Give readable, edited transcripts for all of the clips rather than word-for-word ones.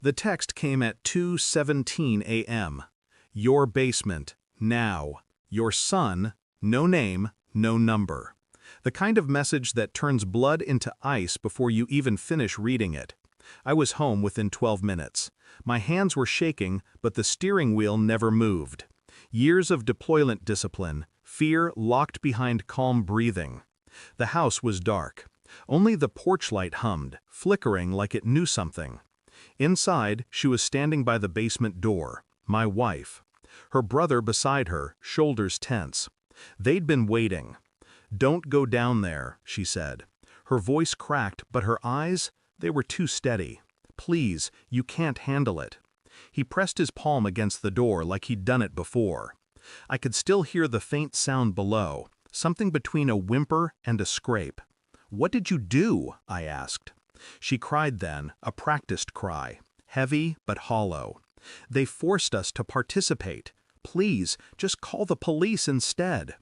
The text came at 2:17 a.m. Your basement, now. Your son, no name, no number. The kind of message that turns blood into ice before you even finish reading it. I was home within 12 minutes. My hands were shaking, but the steering wheel never moved. Years of deployment discipline, fear locked behind calm breathing. The house was dark. Only the porch light hummed, flickering like it knew something. Inside, she was standing by the basement door, my wife. Her brother beside her, shoulders tense. They'd been waiting. "Don't go down there," she said. Her voice cracked, but her eyes, they were too steady. "Please, you can't handle it." He pressed his palm against the door like he'd done it before. I could still hear the faint sound below, something between a whimper and a scrape. "What did you do?" I asked. She cried then, a practiced cry, heavy but hollow. "They forced us to participate. Please, just call the police instead."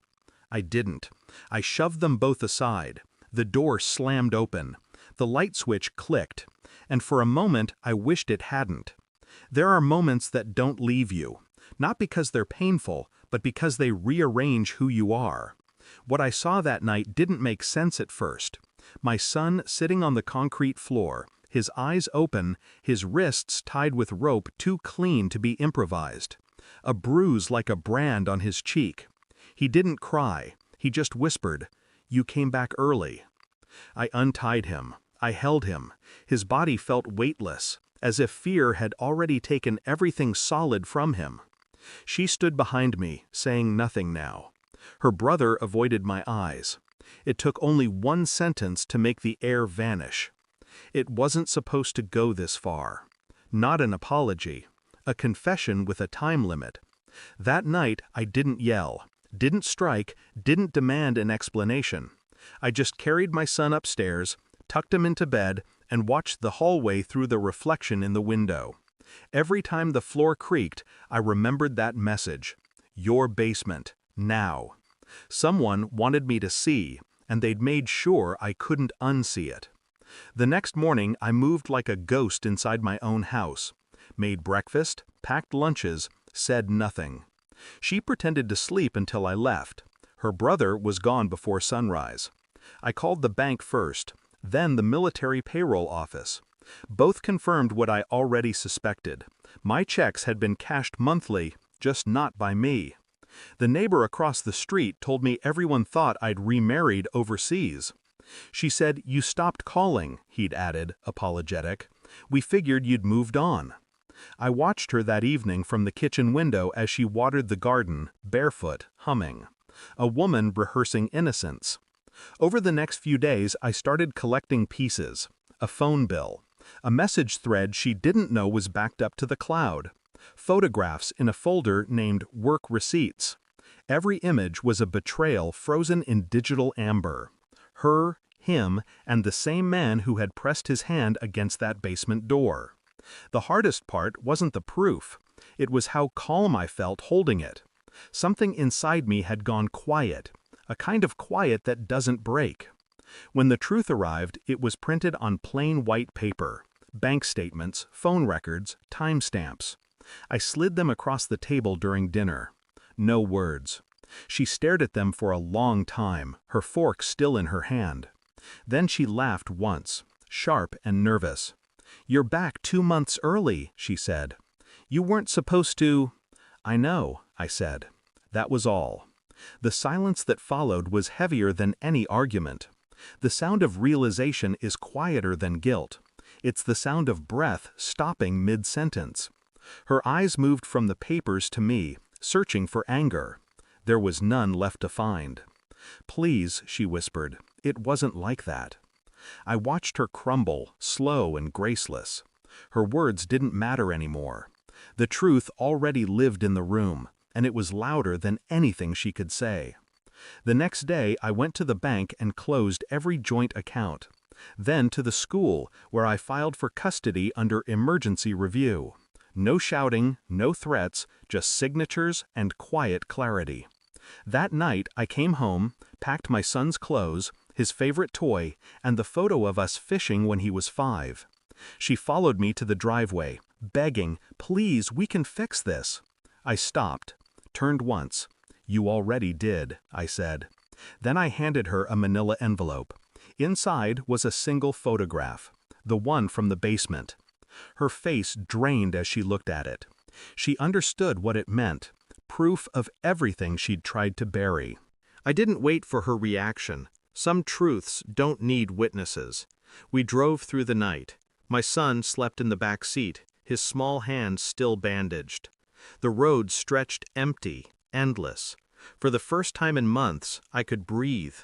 I didn't. I shoved them both aside. The door slammed open. The light switch clicked, and for a moment I wished it hadn't. There are moments that don't leave you, not because they're painful, but because they rearrange who you are. What I saw that night didn't make sense at first. My son sitting on the concrete floor, his eyes open, his wrists tied with rope too clean to be improvised. A bruise like a brand on his cheek. He didn't cry, he just whispered, "You came back early." I untied him. I held him. His body felt weightless, as if fear had already taken everything solid from him. She stood behind me, saying nothing now. Her brother avoided my eyes. It took only one sentence to make the air vanish. It wasn't supposed to go this far. Not an apology. A confession with a time limit. That night I didn't yell, didn't strike, didn't demand an explanation. I just carried my son upstairs, tucked him into bed, and watched the hallway through the reflection in the window. Every time the floor creaked, I remembered that message. Your basement, now. Someone wanted me to see, and they'd made sure I couldn't unsee it. The next morning I moved like a ghost inside my own house. Made breakfast, packed lunches, said nothing. She pretended to sleep until I left. Her brother was gone before sunrise. I called the bank first, then the military payroll office. Both confirmed what I already suspected. My checks had been cashed monthly, just not by me. The neighbor across the street told me everyone thought I'd remarried overseas. She said, "You stopped calling," he'd added, apologetic. "We figured you'd moved on." I watched her that evening from the kitchen window as she watered the garden, barefoot, humming. A woman rehearsing innocence. Over the next few days I started collecting pieces. A phone bill. A message thread she didn't know was backed up to the cloud. Photographs in a folder named Work Receipts. Every image was a betrayal frozen in digital amber. Her, him, and the same man who had pressed his hand against that basement door. The hardest part wasn't the proof. It was how calm I felt holding it. Something inside me had gone quiet, a kind of quiet that doesn't break. When the truth arrived, it was printed on plain white paper. Bank statements, phone records, timestamps. I slid them across the table during dinner. No words. She stared at them for a long time, her fork still in her hand. Then she laughed once, sharp and nervous. "You're back 2 months early," she said. "You weren't supposed to—" "I know," I said. That was all. The silence that followed was heavier than any argument. The sound of realization is quieter than guilt. It's the sound of breath stopping mid-sentence. Her eyes moved from the papers to me, searching for anger. There was none left to find. "Please," she whispered, "it wasn't like that." I watched her crumble, slow and graceless. Her words didn't matter anymore. The truth already lived in the room, and it was louder than anything she could say. The next day I went to the bank and closed every joint account. Then to the school, where I filed for custody under emergency review. No shouting, no threats, just signatures and quiet clarity. That night I came home, packed my son's clothes, his favorite toy, and the photo of us fishing when he was 5. She followed me to the driveway, begging, "Please, we can fix this." I stopped, turned once. "You already did," I said. Then I handed her a manila envelope. Inside was a single photograph, the one from the basement. Her face drained as she looked at it. She understood what it meant, proof of everything she'd tried to bury. I didn't wait for her reaction. Some truths don't need witnesses. We drove through the night. My son slept in the back seat, his small hand still bandaged. The road stretched empty, endless. For the first time in months, I could breathe.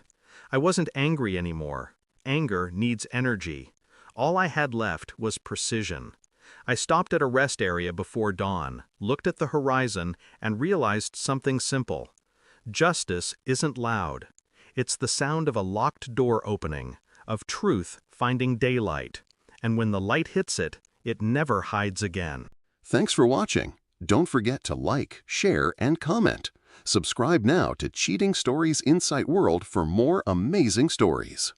I wasn't angry anymore. Anger needs energy. All I had left was precision. I stopped at a rest area before dawn, looked at the horizon, and realized something simple. Justice isn't loud. It's the sound of a locked door opening, of truth finding daylight. And when the light hits it, it never hides again. Thanks for watching. Don't forget to like, share, and comment. Subscribe now to Cheating Stories Insight World for more amazing stories.